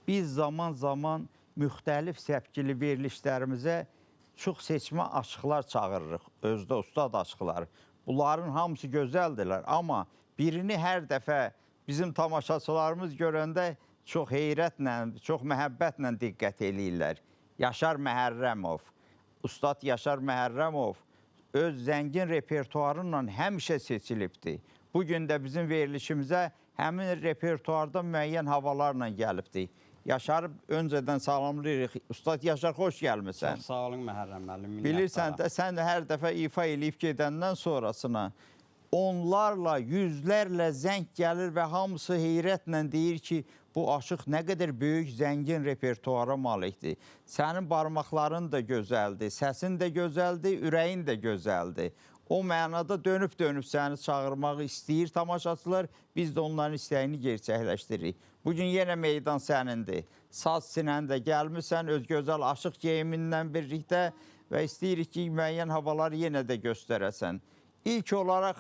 biz zaman zaman müxtəlif səpkili verilişlərimizə çox seçmə aşıqlar çağırırıq, özdə ustad aşıqları. Bunların hamısı gözəldirlər, amma birini hər dəfə bizim tamaşaçılarımız görəndə çox heyrətlə, çox məhəbbətlə diqqət eləyirlər. Yaşar Məhərrəmov, Ustad Yaşar Məhərrəmov öz zəngin repertuarıyla həmişə seçilibdir. Bugün də bizim verilişimizə həmin repertuarda müəyyən havalarla gəlibdir. Yaşar, öncədən salamlayırıq. Ustad Yaşar, xoş gəlmirsən. Çox sağ olun Məhərrəm müəllim. Bilirsən də, sən də hər dəfə ifa eləyib gedəndən sonrasına onlarla, yüzlərlə zəng gəlir və hamısı heyrətlə deyir ki, bu aşıq nə qədər böyük, zəngin repertuara malikdir. Sənin barmaqların da gözəldir, səsin də gözəldir, ürəyin də gözəldir. O mənada dönüb-dönüb səni çağırmağı istəyir tamaşaçılar, biz də onların istəyini gerçəkləşdiririk. Bugün yenə meydan sənindir. Saz sinəndə gəlmirsən, öz gözəl aşıq geyiminlə birlikdə və istəyirik ki, müəyyən havaları yenə də göstərəsən. İlk olaraq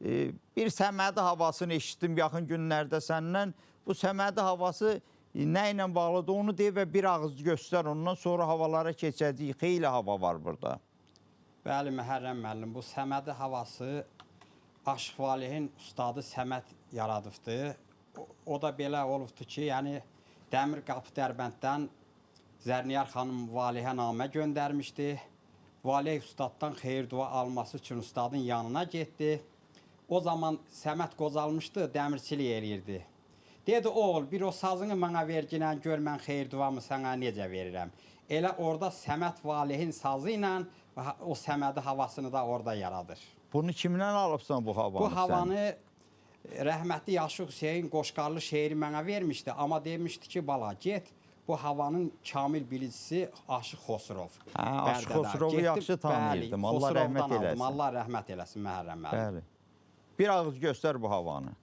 bir Səmədi havasını eşitdim yaxın günlərdə səndən. Bu Səmədi havası nə ilə bağlıdır onu deyib və bir ağız göstər, ondan sonra havalara keçəcəyik. Xeyli hava var burada. Bəli, Məhərrəm müəllim, bu Səmədi havası Aşıq Valehin ustadı Səməd yaradıbdır. O da belə olubdur ki, yəni Dəmir Qapı Dərbənddən Zərniyar xanım Valehə namə göndərmişdi. Valeh ustaddan xeyir dua alması üçün ustadın yanına getdi. O zaman Səməd qocalmışdı, dəmirçilik eləyirdi. Dedi, oğul, bir o sazını mənə verginən, gör mən xeyir duamı sənə necə verirəm. Elə orada Səməd Valehin sazı ilə o Səmədi havasını da orada yaradır. Bunu kimdən alıbsan bu havanı? Bu havanı rəhmətli Yaşıq Hüseyin Qoşqarlı şeiri mənə vermişdi. Amma demişdi ki, bala, get, bu havanın kamil bilicisi Aşıq Xosrov. Aşıq Xosrovu yaxşı tanıyırdım. Allah rəhmət eləsin. Allah rəhmət eləsin, Məhərrəm müəllim. Bir ağız göstər bu havanı.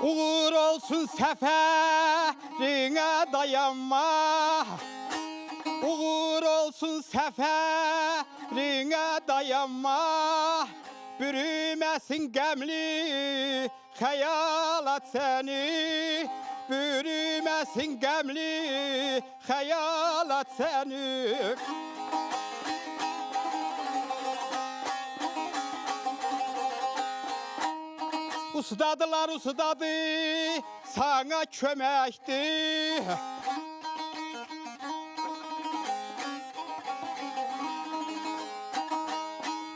Uğur olsun səfərinə dayanma, uğur olsun səfərinə dayanma, bürüməsin qəmli xəyalat səni, bürüməsin qəmli xəyalat səni. Ustadılar ustadı, sana köməkdir.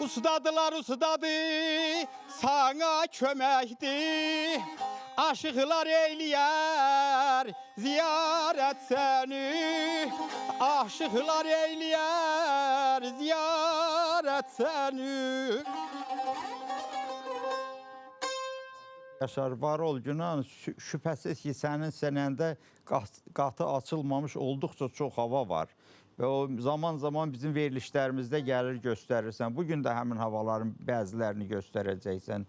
Ustadılar ustadı, sana köməkdir. Aşıqlar eyləyər ziyarət səni. Aşıqlar eyləyər ziyarət səni. Yaşar, var ol Günan, şübhəsiz ki, sənin sənəndə qatı açılmamış olduqca çox hava var. Və o zaman-zaman bizim verilişlərimizdə gəlir göstərirsən. Bugün də həmin havaların bəzilərini göstərəcəksən.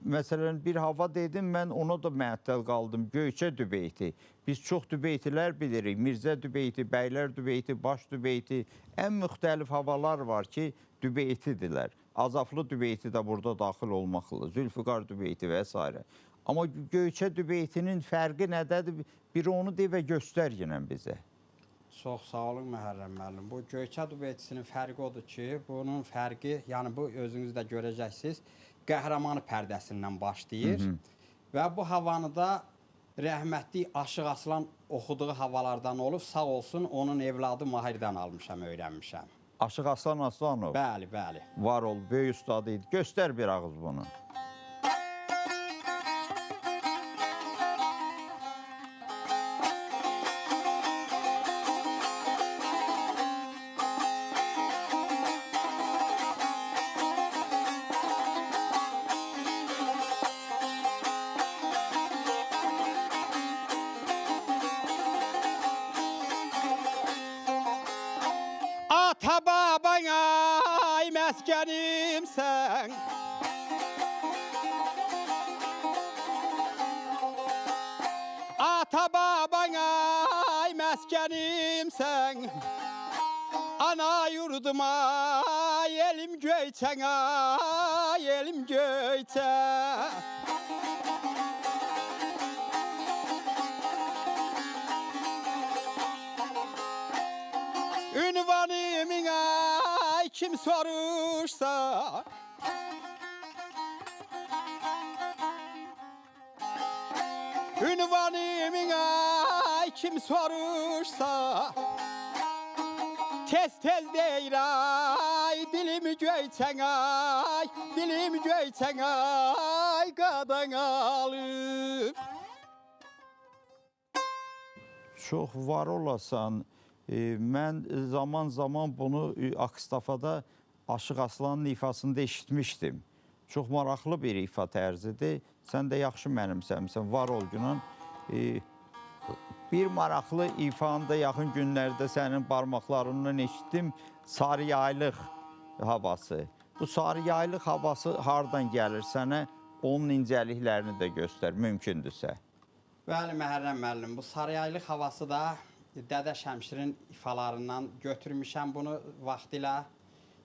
Məsələn, bir hava dedim, mən ona da məəttəl qaldım. Göyçə dübeyti. Biz çox dübeytilər bilirik. Mirzə dübeyti, bəylər dübeyti, baş dübeyti. Ən müxtəlif havalar var ki, dübeytidirlər. Azaflı dübeyti də burada daxil olmaqlı, Zülfüqar dübeyti və s. Amma Göyçə dübeytinin fərqi nədədir? Biri onu de və göstər yenə bizə. Çox sağ olun Məhərrəm müəllim. Bu Göyçə dübeytisinin fərqi odur ki, bunun fərqi, yəni bu özünüz də görəcəksiniz, Qəhrəmanı pərdəsindən başlayır. Və bu havanı da rəhmətli Aşıq Aslan oxuduğu havalardan olub, sağ olsun onun evladı Mahirdən almışam, öyrənmişəm. Aşıq Aslan Aslanov. Bəli, bəli. Var ol, böyük ustadı idi. Göstər bir ağız bunu. Ata baba məskenimsən. Ata babana məskenimsən. Ana yurduma elim göyçən, elim göyçən. Ünvanımın ay kim soruşsa, ünvanımın ay kim soruşsa, tez tez deyir ay dilimi göyçən ay, dilimi göyçən ay qadan alıb. Çox var olasan. Mən zaman zaman bunu Akstafada Aşıq Aslanın ifasında eşitmişdim. Çox maraqlı bir ifa tərzidir. Sən də yaxşı mənimsəmsən, var ol Günan. Bir maraqlı ifanı da yaxın günlərdə sənin barmaqlarından eşitdim. Sarı yaylıq havası. Bu sarı yaylıq havası hardan gəlir sənə? Onun incəliklərini də göstər, mümkündürsə. Bəli, Məhərrəm müəllim, bu sarıyaylıq havası da Dədə Şəmşirin ifalarından götürmüşəm bunu vaxtilə.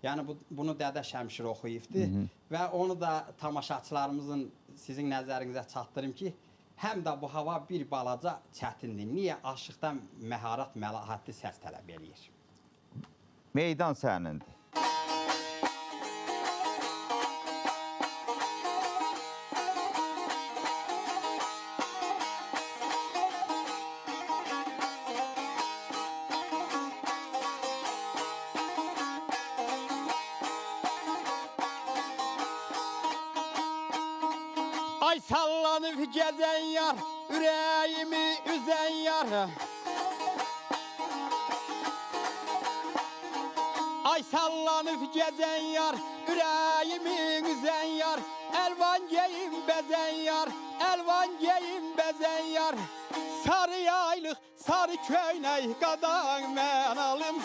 Yəni bunu Dədə Şəmşir oxuyubdu və onu da tamaşaçılarımızın sizin nəzərinizə çatdırım ki, həm də bu hava bir balaca çətindir. Niyə? Aşıqdan məharət, məlahətli səs tələb eləyir. Meydan sənindir. Ay sallanıp gezen yar, yüreğimi üzen yar. Ay sallanıp gezen yar, yüreğimi üzen yar. Elvan giyim bezen yar, elvan giyim bezen yar. Sarı yaylık, sarı köyney qadan mən alım.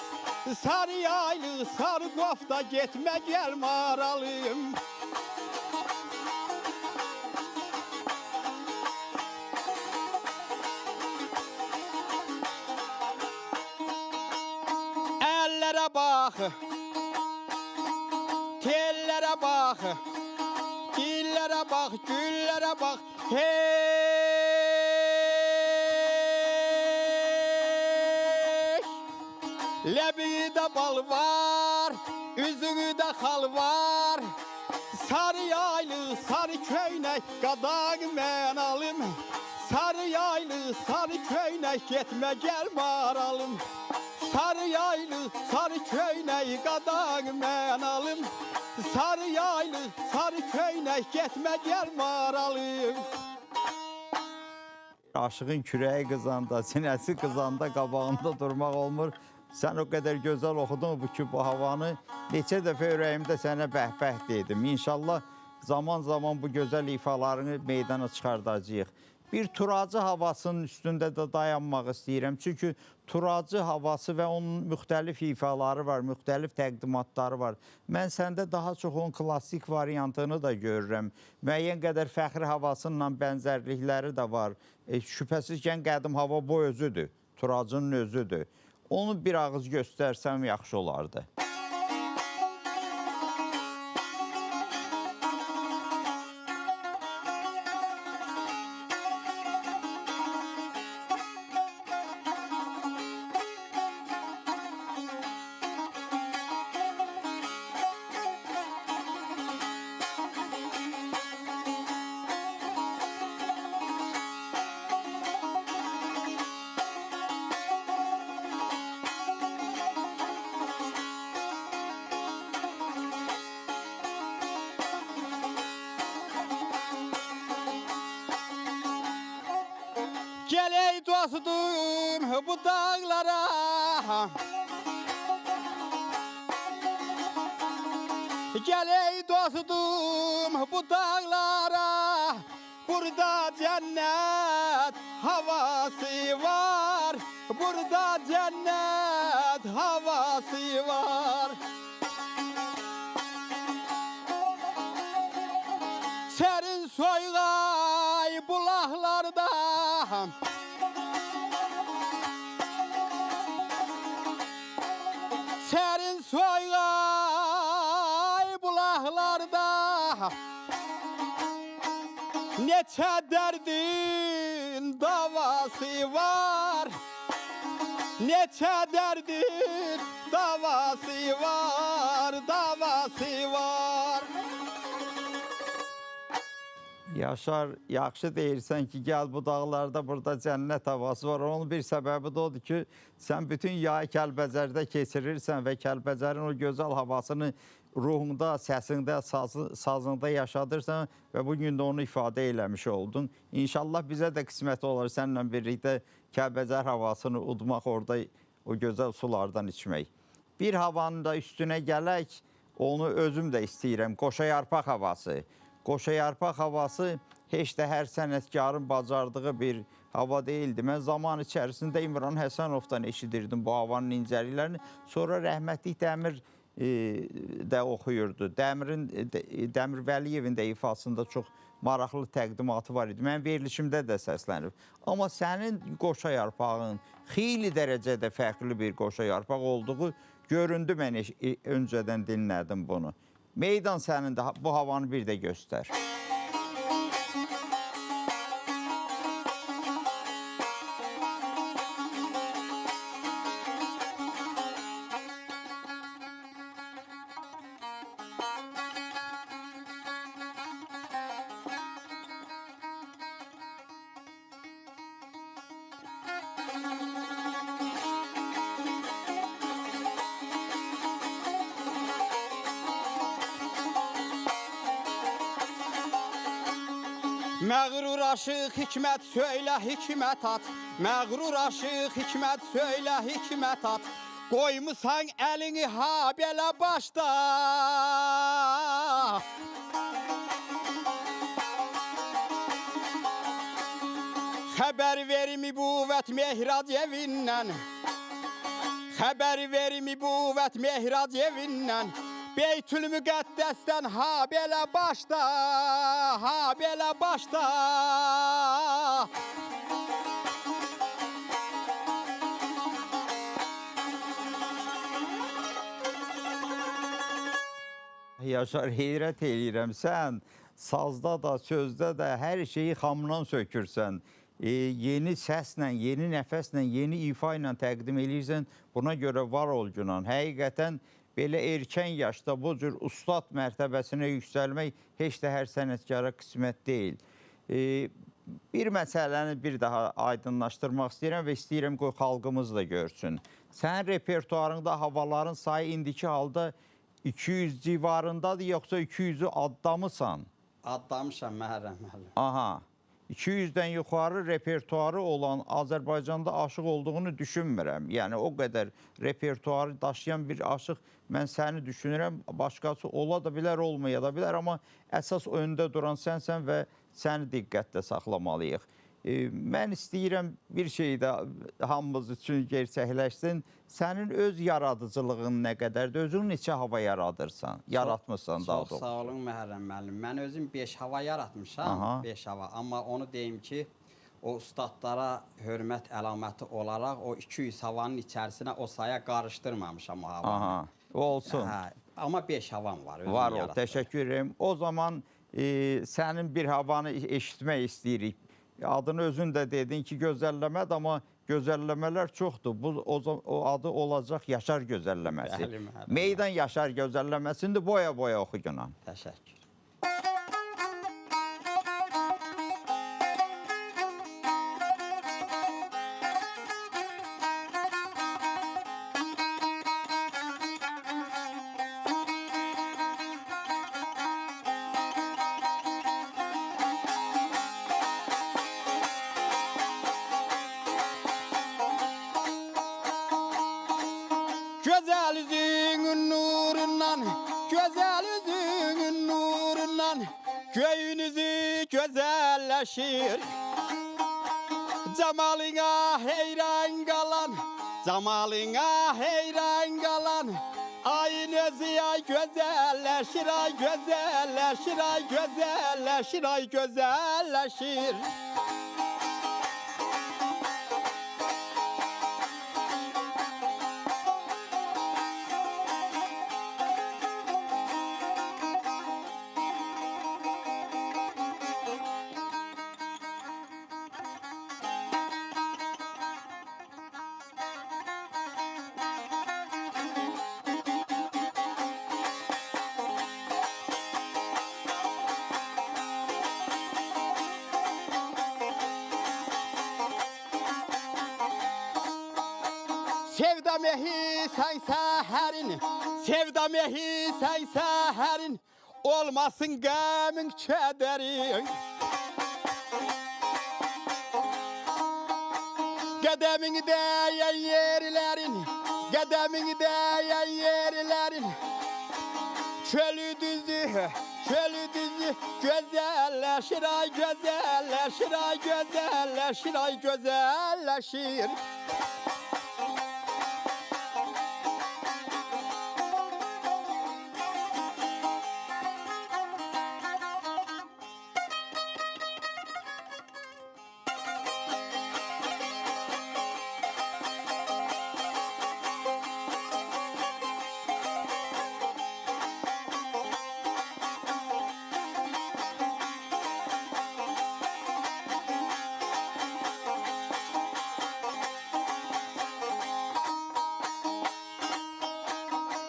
Sarı yaylık, sarı kofta getme gel maralım. Ellere bak, tellere bak, dillere bak, güllere bak. Hey! Lebi de bal var, üzüğü de hal var. Sarı yaylı, sarı köynek, qadan mən alım. Sarı yaylı, sarı köynek, getme gel maralım. Sarı yaylı, sarı köynek, qadan mən alım. Sarı yaylı, sarı köynek, getme gel maralım. Aşığın kürəyi qızanda, sinəsi qızanda qabağında durmaq olmur. Sən o qədər gözəl oxudun ki, bu havanı neçə dəfə ürəyimdə sənə bəh-bəh dedim. İnşallah zaman-zaman bu gözəl ifalarını meydana çıxardacağıq. Bir turacı havasının üstündə də dayanmaq istəyirəm. Çünki turacı havası və onun müxtəlif ifaları var, müxtəlif təqdimatları var. Mən səndə daha çox onun klassik variantını da görürəm. Müəyyən qədər fəxri havasıyla bənzərlikləri də var. Şübhəsiz ki, qədim hava bu özüdür, turacının özüdür. Onu bir ağız göstərsəm yaxşı olardı. Gel ey dostum bu dağlara, gel ey dostum bu dağlara. Burada cennet havası var, burada cennet havası var. soygay bulaklarda Serin soygay bulaklarda Neçe derdin davası var Neçe derdin davası var Davası var Yaşar, yaxşı deyirsən ki, gəl bu dağlarda burada cənnət havası var. Onun bir səbəbi də odur ki, sən bütün yayı Kəlbəcərdə keçirirsən və Kəlbəcərin o gözəl havasını ruhunda, səsində, sazında yaşadırsan və bugün də onu ifadə eləmiş oldun. İnşallah bizə də qismət olur səninlə birlikdə Kəlbəcər havasını udmaq, orada o gözəl sulardan içmək. Bir havanın da üstünə gələk, onu özüm də istəyirəm, qoşa yarpaq havası. Qoşa yarpaq havası heç də hər sənətkarın bacardığı bir hava deyildi. Mən zaman içərisində İmran Həsənovdan eşidirdim bu havanın incəliklərini. Sonra rəhmətlik Dəmir də oxuyurdu. Dəmir Vəliyevin də ifasında çox maraqlı təqdimatı var idi. Mən verilişimdə də səslənib. Amma sənin qoşa yarpağın xeyli dərəcədə fərqli bir qoşa yarpaq olduğu göründü. Mən öncədən dinlədim bunu. Meydan sənin də bu havanı bir də göstər. Məğrur aşıq hikmət söylə hikmət at Məğrur aşıq hikmət söylə hikmət at Qoymusan əlini ha belə başda Xəbər verimi buvət Mehrad evindən Xəbər verimi buvət Mehrad evindən Beytül Müqəddəsdən ha belə başda, ha belə başda. Yaşar, heyrət eləyirəm, sən sazda da, sözdə də hər şeyi xamdan sökürsən. Yeni səslə, yeni nəfəslə, yeni ifa ilə təqdim eləyirsən, buna görə var ol Günan. Həqiqətən belə erkən yaşda bu cür ustad mərtəbəsinə yüksəlmək heç də hər sənətkara qismət deyil. Bir məsələni bir daha aydınlaşdırmaq istəyirəm və istəyirəm ki, xalqımız da görsün. Sənin repertuarında havaların sayı indiki halda 200 civarındadır, yoxsa 200'ü addamısan? Addamışam Məhərrəm müəllim. Aha. 200'dən yuxarı repertuarı olan Azərbaycanda aşıq olduğunu düşünmürəm. Yəni o qədər repertuarı daşıyan bir aşıq mən səni düşünürəm. Başqası ola da bilər, olmaya da bilər, amma əsas öndə duran sənsən və səni diqqətlə saxlamalıyıq. Mən istəyirəm bir şey də hamımız üçün gerçəkləşsin. Sənin öz yaradıcılığın nə qədərdir? Özün neçə hava yaradırsan? Yaratmışsan daha doğrusu. Çox sağ olun Məhərrəm müəllim. Mən özüm 5 hava yaratmışam. 5 hava. Amma onu deyim ki, o ustadlara hörmət əlaməti olaraq o 200 havanın içərisinə o saya qarışdırmamışam o havanı. Aha. Olsun. Amma 5 havam var. Var ol. Təşəkkür ederim. O zaman sənin bir havanı eşitmək istəyirik. Adını özün də dedin ki, gözəlləmədir, amma gözəlləmələr çoxdur. O adı olacaq Yaşar gözəlləməsi. Meydan Yaşar gözəlləməsində boya-boya oxu Günan. Təşəkkür. Gözəl üzünün nurundan, gözəl üzünün nurundan Göyünüzü gözəlləşir Camalına heyran qalan, camalına heyran qalan Ayın gözü ay güzelleşir, ay güzelleşir, ay güzelleşir, ay güzelleşir. Sevda mehi sen seherin, sevda mehi sen seherin, olmasın gamın kederin. Gedemini değen yerlerin, gedemini değen yerlerin, çölü düzü, çölü düzü, güzelleşir, ay güzelleşir, ay güzelleşir, ay güzelleşir.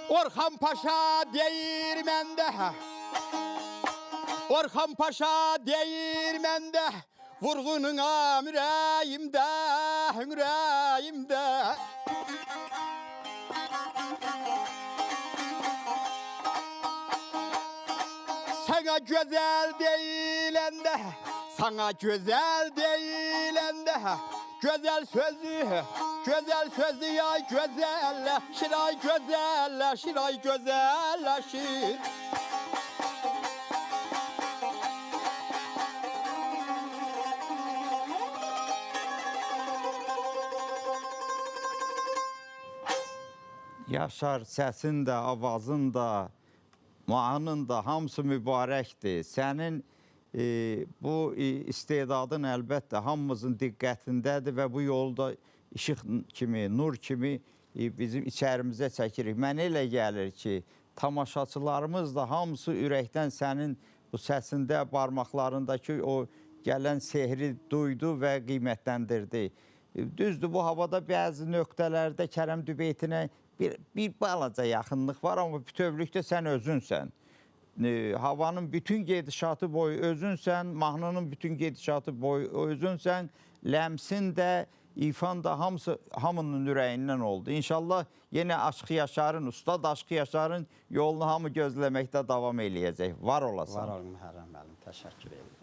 Orhan Paşa değirmende, Orhan Paşa değirmende, vurgunun yüreğimde, yüreğimde. Sana güzel değilende, sana güzel değilende, güzel sözü, güzel sözü ya güzelleşir, ay güzelleşir, ay güzelleşir. Yaşar, səsin də, avazın da, mahnın da hamısı mübarəkdir. Sənin bu istedadın əlbəttə hamımızın diqqətindədir və bu yolda işıq kimi, nur kimi bizim içərimizə çəkirik. Mənə elə gəlir ki, tamaşaçılarımız da hamısı ürəkdən sənin bu səsində, barmaqlarındakı o gələn sehri duydu və qiymətləndirdi. Düzdür, bu havada bəzi nöqtələrdə Kərəm Dübeytinə bir balaca yaxınlıq var, amma bütövlükdə sən özünsən. Havanın bütün gedişatı boyu özünsən, mahnının bütün gedişatı boyu özünsən, Ləmsin də, İrfan da hamısı hamının ürəyindən oldu. İnşallah yenə Aşıq Yaşarın, Ustad Aşıq Yaşarın yolunu hamı gözləməkdə davam eləyəcək. Var olasan. Var olun Məhərrəm müəllim, təşəkkür edirəm.